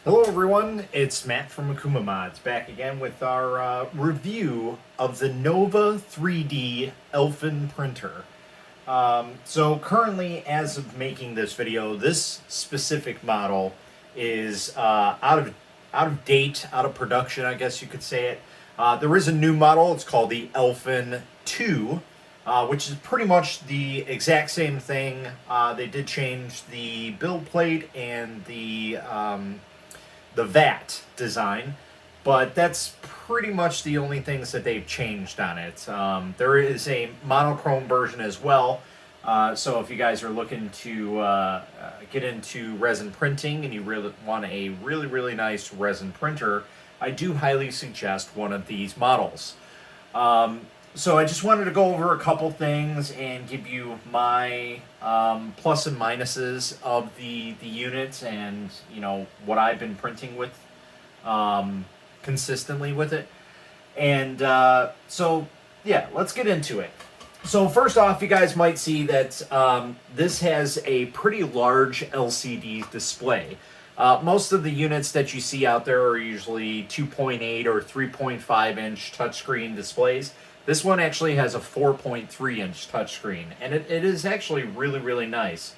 Hello everyone, it's Matt from Akuma Mods back again with our review of the Nova 3D Elfin printer. So currently, as of making this video, this specific model is out of date, out of production, I guess you could say it. There is a new model. It's called the Elfin 2, which is pretty much the exact same thing. They did change the build plate and the VAT design, but that's pretty much the only things that they've changed on it. There is a monochrome version as well, so if you guys are looking to get into resin printing and you really want a really nice resin printer, I do highly suggest one of these models. So I just wanted to go over a couple things and give you my plus and minuses of the unit, and what I've been printing with consistently with it. And so yeah, let's get into it. So first off, you guys might see that this has a pretty large LCD display. Most of the units that you see out there are usually 2.8 or 3.5 inch touchscreen displays. This one actually has a 4.3 inch touchscreen, and it is actually really nice.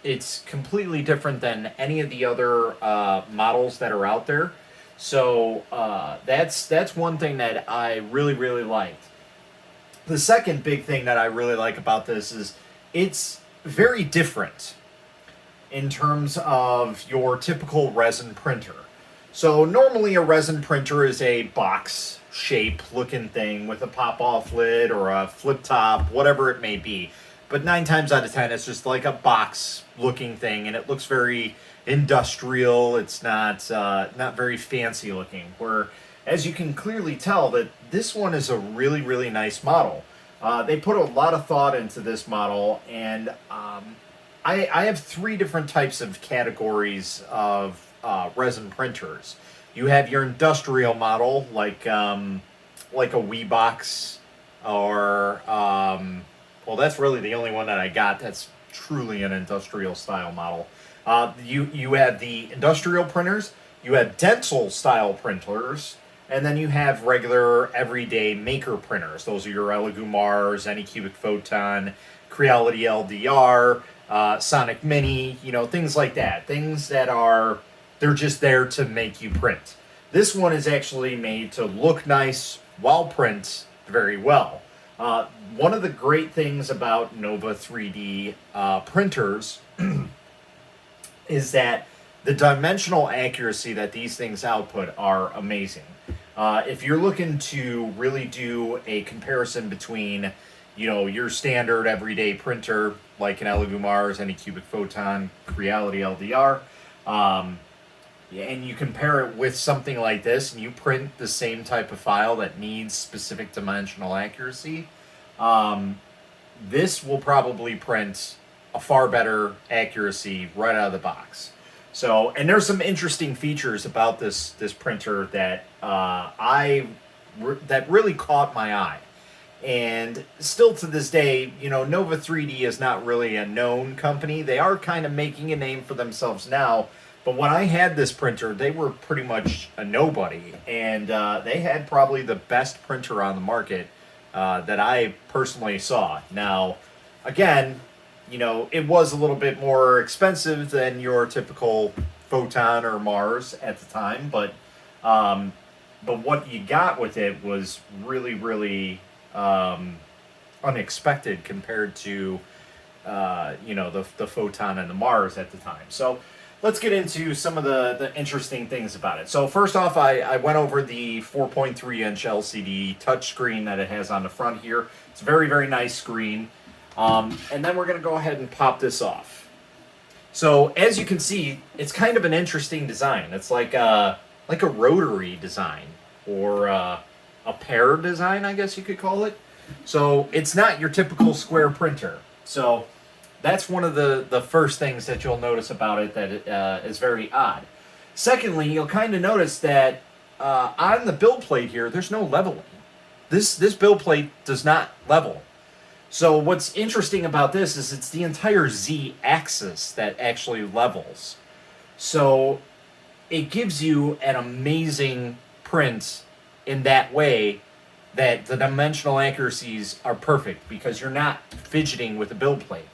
It's completely different than any of the other models that are out there. So that's one thing that I really liked. The second big thing that I really like about this is it's very different in terms of your typical resin printer. So normally a resin printer is a box shape looking thing with a pop-off lid or a flip top, whatever it may be. But 9 times out of 10 it's just like a box looking thing, and it looks very industrial. It's not very fancy looking. Where, as you can clearly tell, that this one is a really nice model. They put a lot of thought into this model, and I have 3 different types of categories of resin printers. You have your industrial model, like a Weebox, or well, that's really the only one that I got that's truly an industrial style model. You have the industrial printers, you have dental style printers, and then you have regular everyday maker printers. Those are your Elegumars, Anycubic Photon, Creality LDR, Sonic Mini, things like that. Things that they're just there to make you print. This one is actually made to look nice while print very well. One of the great things about Nova 3D printers is that the dimensional accuracy that these things output are amazing. If you're looking to really do a comparison between your standard everyday printer like an Elegumars, Anycubic Photon, Creality LDR, and you compare it with something like this, and you print the same type of file that needs specific dimensional accuracy, this will probably print a far better accuracy right out of the box. So, and there's some interesting features about this printer that that really caught my eye. And still to this day, Nova 3D is not really a known company. They are kind of making a name for themselves now. But when I had this printer, they were pretty much a nobody. And they had probably the best printer on the market that I personally saw. Now, again, it was a little bit more expensive than your typical Photon or Mars at the time. But what you got with it was really unexpected compared to the Photon and the Mars at the time. So let's get into some of the interesting things about it. So first off, I went over the 4.3 inch LCD touchscreen that it has on the front here. It's a very nice screen. And then we're going to go ahead and pop this off. So as you can see, it's kind of an interesting design. It's like a rotary design, or a pear design, I guess you could call it. So it's not your typical square printer. So that's one of the first things that you'll notice about it that is very odd. Secondly, you'll kind of notice that on the build plate here, there's no leveling. This build plate does not level. So what's interesting about this is it's the entire Z-axis that actually levels. So it gives you an amazing print in that way, that the dimensional accuracies are perfect because you're not fidgeting with the build plate.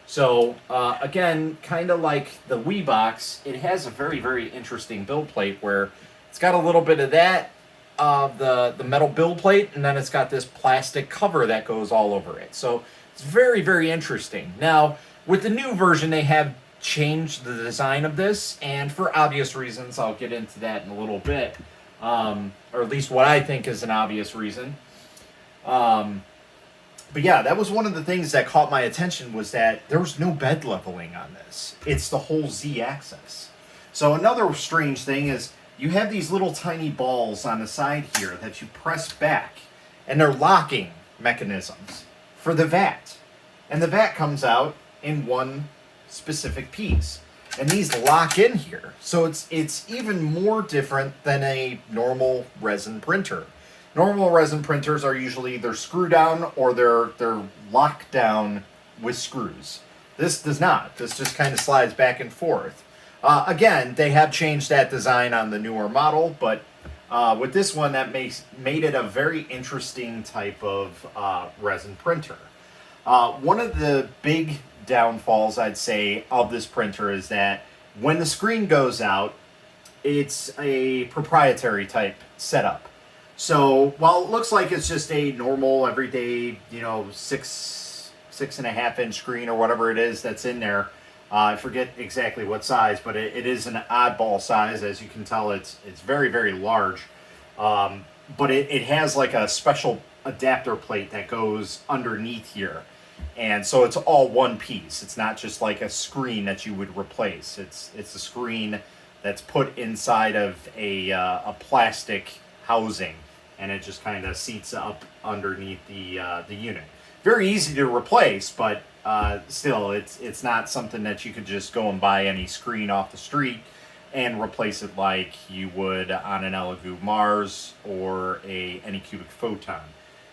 So again, kind of like the Wii box, it has a very, very interesting build plate where it's got a little bit of that, the metal build plate, and then it's got this plastic cover that goes all over it. So it's very, very interesting. Now, with the new version, they have changed the design of this, and for obvious reasons, I'll get into that in a little bit, or at least what I think is an obvious reason. But yeah, that was one of the things that caught my attention, was that there was no bed leveling on this. It's the whole Z-axis. So another strange thing is you have these little tiny balls on the side here that you press back, and they're locking mechanisms for the vat. And the vat comes out in one specific piece. And these lock in here. So it's even more different than a normal resin printer. Normal resin printers are usually either screw down or they're locked down with screws. This does not. This just kind of slides back and forth. Again, they have changed that design on the newer model, but with this one, that made it a very interesting type of resin printer. One of the big downfalls, I'd say, of this printer is that when the screen goes out, it's a proprietary type setup. So while it looks like it's just a normal, everyday, 6.5 inch screen or whatever it is that's in there, I forget exactly what size, but it is an oddball size. As you can tell, it's very, very large. But it has like a special adapter plate that goes underneath here. And so it's all one piece. It's not just like a screen that you would replace. It's a screen that's put inside of a plastic housing, and it just kind of seats up underneath the unit. Very easy to replace, but still, it's not something that you could just go and buy any screen off the street and replace it like you would on an Elegoo Mars or a Anycubic Photon.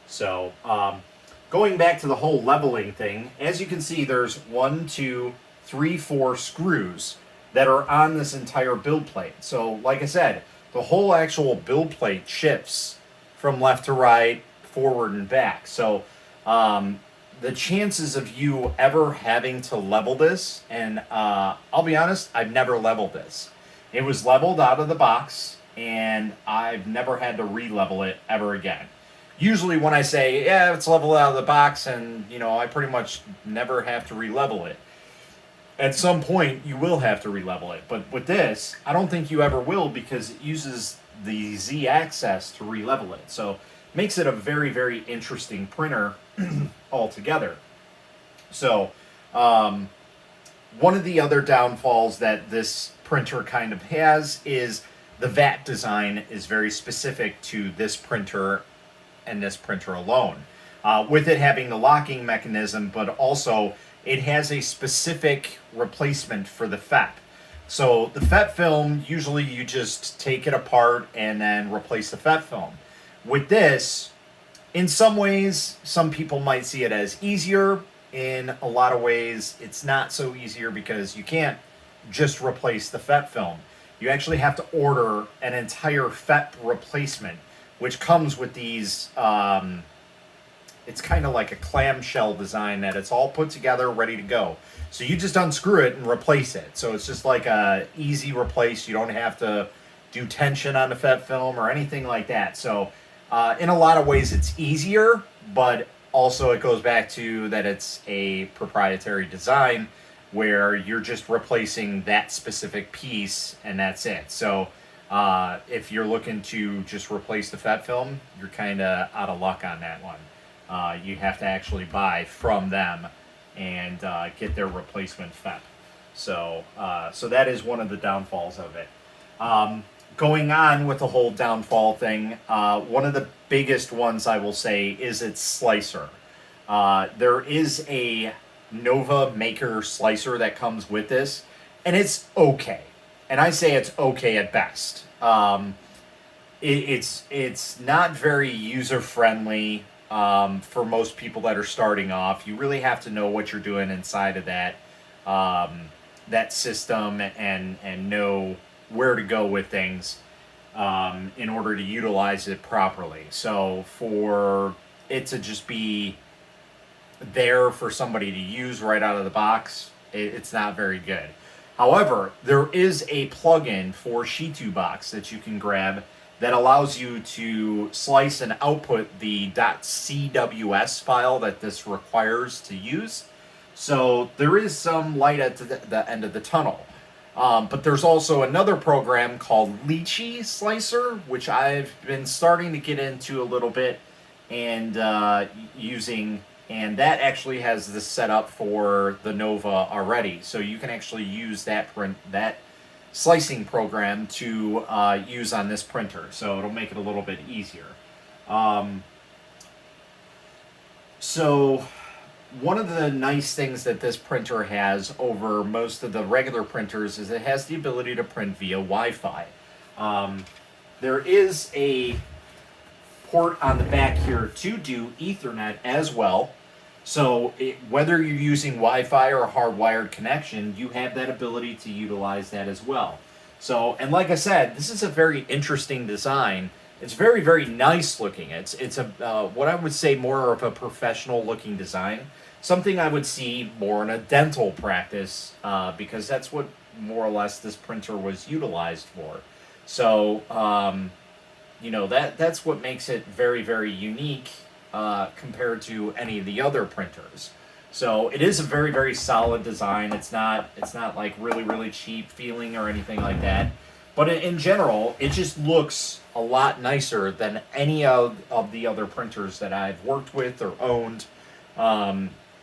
So going back to the whole leveling thing, as you can see, there's 1, 2, 3, 4 screws that are on this entire build plate. So like I said, the whole actual build plate shifts from left to right, forward and back. So the chances of you ever having to level this, and I'll be honest, I've never leveled this. It was leveled out of the box, and I've never had to re-level it ever again. Usually when I say, yeah, it's leveled out of the box, and I pretty much never have to re-level it. At some point, you will have to re-level it. But with this, I don't think you ever will, because it uses the Z-axis to re-level it. So makes it a very, very interesting printer altogether. So one of the other downfalls that this printer kind of has is the vat design is very specific to this printer and this printer alone. With it having the locking mechanism, but also it has a specific replacement for the FEP. So the FEP film, usually you just take it apart and then replace the FEP film. With this, in some ways, some people might see it as easier. In a lot of ways, it's not so easier, because you can't just replace the FEP film. You actually have to order an entire FEP replacement, which comes with these, it's kind of like a clamshell design that it's all put together, ready to go. So you just unscrew it and replace it. So it's just like a easy replace. You don't have to do tension on the FEP film or anything like that. So in a lot of ways, it's easier, but also it goes back to that it's a proprietary design where you're just replacing that specific piece and that's it. So if you're looking to just replace the FEP film, you're kind of out of luck on that one. You have to actually buy from them and get their replacement FEP. So that is one of the downfalls of it. Going on with the whole downfall thing, one of the biggest ones I will say is its slicer. There is a Nova Maker slicer that comes with this, and it's okay. And I say it's okay at best. It's not very user-friendly for most people that are starting off. You really have to know what you're doing inside of that that system and know where to go with things in order to utilize it properly. So for it to just be there for somebody to use right out of the box, it's not very good. However, there is a plugin for Shi2Box that you can grab that allows you to slice and output the .cws file that this requires to use. So there is some light at the end of the tunnel. But there's also another program called Lychee Slicer, which I've been starting to get into a little bit and using, and that actually has this set up for the Nova already. So you can actually use that slicing program to use on this printer. So it'll make it a little bit easier. So one of the nice things that this printer has over most of the regular printers is it has the ability to print via Wi-Fi. There is a port on the back here to do Ethernet as well. So whether you're using Wi-Fi or a hardwired connection, you have that ability to utilize that as well. So, and like I said, this is a very interesting design. It's very, very nice looking. It's a what I would say more of a professional looking design. Something I would see more in a dental practice because that's what more or less this printer was utilized for. So, you know, that's what makes it very, very unique compared to any of the other printers. So it is a very, very solid design. It's not like really, really cheap feeling or anything like that. But in general, it just looks a lot nicer than any of the other printers that I've worked with or owned.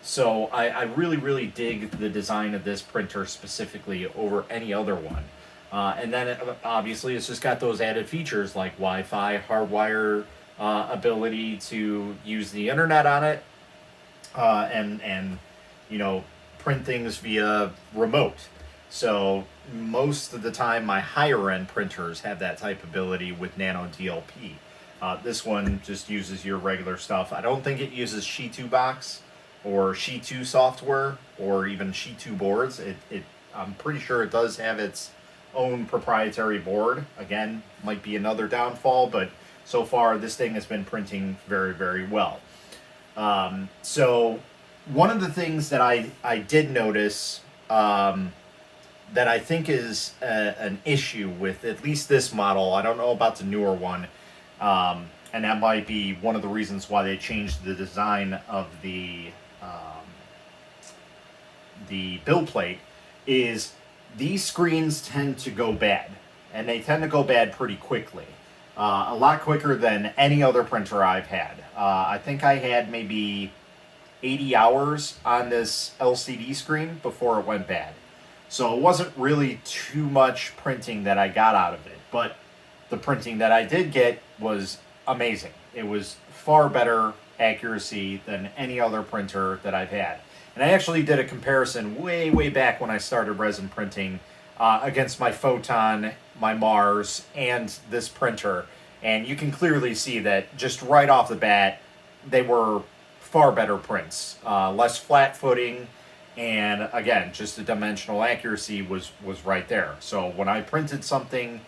So I really, really dig the design of this printer specifically over any other one. And then obviously it's just got those added features like Wi-Fi, hardwire ability to use the internet on it, and you know, print things via remote. So most of the time my higher end printers have that type of ability with Nano DLP. This one just uses your regular stuff. I don't think it uses Shi2Box or Shi2 software or even Shi2 boards. I'm pretty sure it does have its own proprietary board. Again, might be another downfall, but so far this thing has been printing very, very well. So one of the things that I did notice that I think is an issue with at least this model, I don't know about the newer one, and that might be one of the reasons why they changed the design of the build plate, is these screens tend to go bad, and they tend to go bad pretty quickly. A lot quicker than any other printer I've had. I think I had maybe 80 hours on this LCD screen before it went bad. So it wasn't really too much printing that I got out of it, but the printing that I did get was amazing. It was far better accuracy than any other printer that I've had. And I actually did a comparison way, way back when I started resin printing against my Photon, my Mars, and this printer. And you can clearly see that just right off the bat, they were far better prints. Less flat footing, and again, just the dimensional accuracy was right there. So when I printed something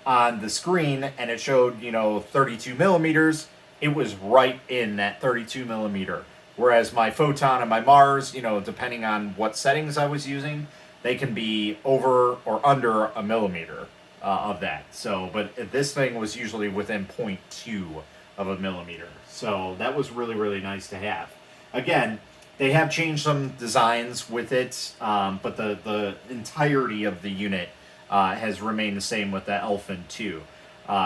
on the screen and it showed, you know, 32 millimeters, it was right in that 32 millimeter. Whereas my Photon and my Mars, you know, depending on what settings I was using, they can be over or under a millimeter of that. So, but this thing was usually within 0.2 of a millimeter. So that was really, really nice to have. Again, they have changed some designs with it, but the entirety of the unit has remained the same with the Elfin 2.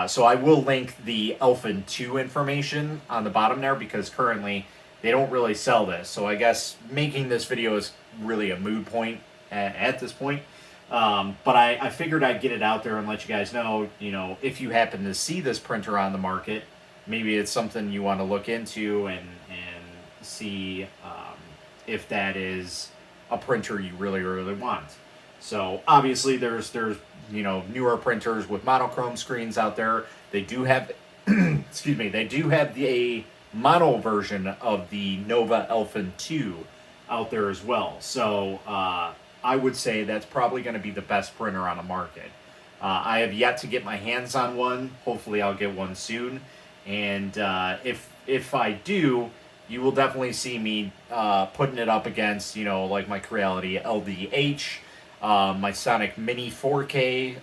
So I will link the Elfin 2 information on the bottom there because currently they don't really sell this. So I guess making this video is really a moot point at this point. But I figured I'd get it out there and let you guys know, you know, if you happen to see this printer on the market, maybe it's something you want to look into and see if that is a printer you really, really want. So obviously there's you know, newer printers with monochrome screens out there. They do have excuse me, they do have a mono version of the Nova Elfin 2 out there as well. So I would say that's probably going to be the best printer on the market. I have yet to get my hands on one. Hopefully I'll get one soon. And if I do, you will definitely see me putting it up against, you know, like my Creality LDH, my Sonic Mini 4K,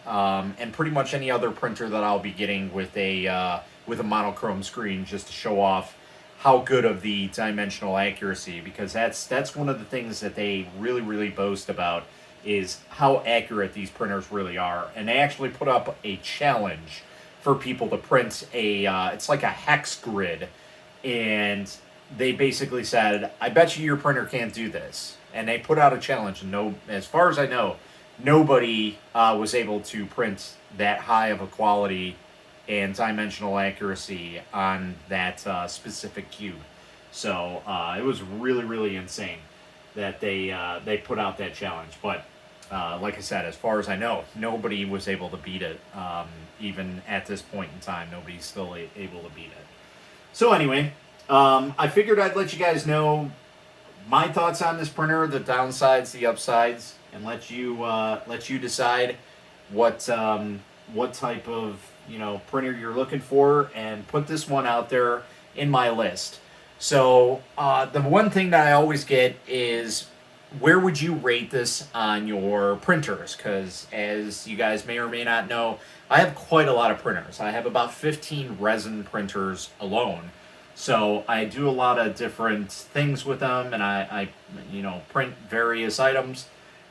and pretty much any other printer that I'll be getting with a monochrome screen, just to show off how good of the dimensional accuracy, because that's one of the things that they really boast about, is how accurate these printers really are. And they actually put up a challenge for people to print a it's like a hex grid, and they basically said, I bet you your printer can't do this. And they put out a challenge, and no, as far as I know, nobody was able to print that high of a quality and dimensional accuracy on that specific cube. So it was really insane that they put out that challenge. But like I said, as far as I know, nobody was able to beat it. Even at this point in time, nobody's still able to beat it. So anyway, I figured I'd let you guys know my thoughts on this printer, the downsides, the upsides, and let you decide what type of, you know, printer you're looking for, and put this one out there in my list. So the one thing that I always get is, where would you rate this on your printers? Because as you guys may or may not know, I have quite a lot of printers. I have about 15 resin printers alone. So I do a lot of different things with them, and I you know, print various items.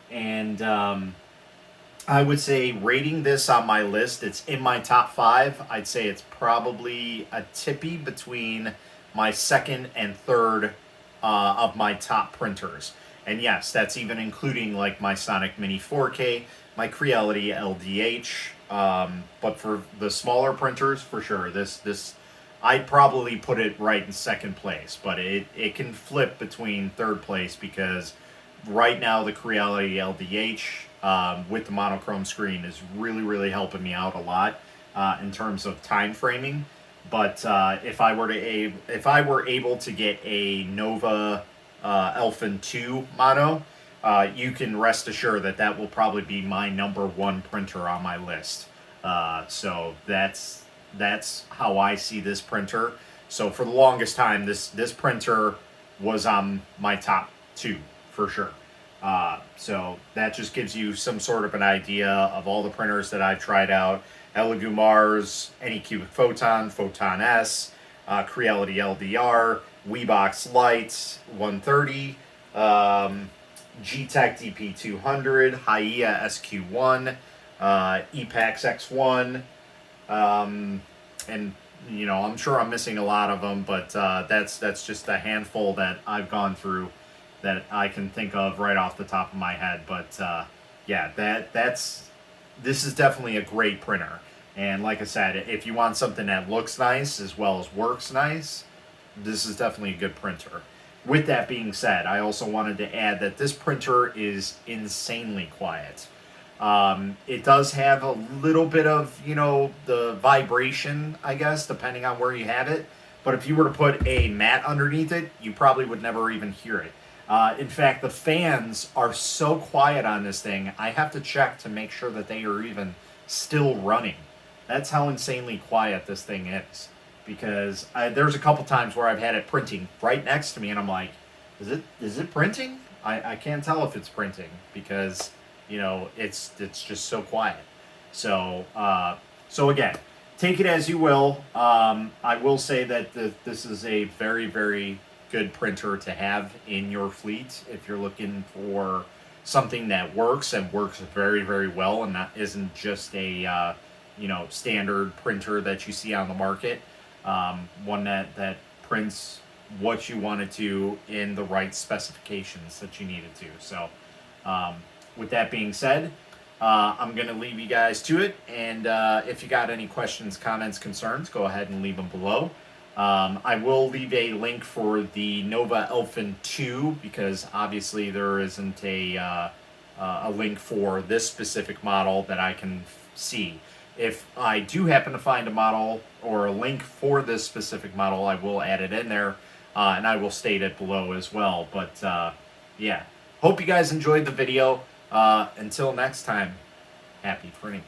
And I would say, rating this on my list, it's in my top 5. I'd say it's probably a tippy between my second and third of my top printers. And yes, that's even including like my Sonic Mini 4K, my Creality LDH. But for the smaller printers, for sure, this I'd probably put it right in second place. But it can flip between third place, because right now the Creality LDH with the monochrome screen is really helping me out a lot in terms of time framing. But if I were able to get a Nova Elfin 2 mono, you can rest assured that that will probably be my #1 printer on my list. So that's how I see this printer. So for the longest time, this printer was on my top 2 for sure. So that just gives you some sort of an idea of all the printers that I've tried out. Elegoo Mars, Anycubic Photon, Photon S, Creality LDR, Weebox Light 130, G-Tech DP200, Hyea SQ1, Epax X1, and you know, I'm sure I'm missing a lot of them, but that's just a handful that I've gone through that I can think of right off the top of my head. But yeah, this is definitely a great printer. And like I said, if you want something that looks nice as well as works nice, this is definitely a good printer. With that being said, I also wanted to add that this printer is insanely quiet. It does have a little bit of, you know, the vibration, I guess, depending on where you have it. But if you were to put a mat underneath it, you probably would never even hear it. In fact, the fans are so quiet on this thing, I have to check to make sure that they are even still running. That's how insanely quiet this thing is. Because there's a couple times where I've had it printing right next to me, and I'm like, is it printing? I can't tell if it's printing, because, you know, it's just so quiet. So so again, take it as you will. I will say that this is a very good printer to have in your fleet if you're looking for something that works, and works very well, and that isn't just a you know, standard printer that you see on the market. One that prints what you want it to in the right specifications that you need it to. So with that being said, I'm going to leave you guys to it, and if you got any questions, comments, concerns, go ahead and leave them below. I will leave a link for the Nova Elfin 2, because obviously there isn't a link for this specific model that I can see. If I do happen to find a model or a link for this specific model, I will add it in there, and I will state it below as well. But yeah, hope you guys enjoyed the video. Until next time, happy printing.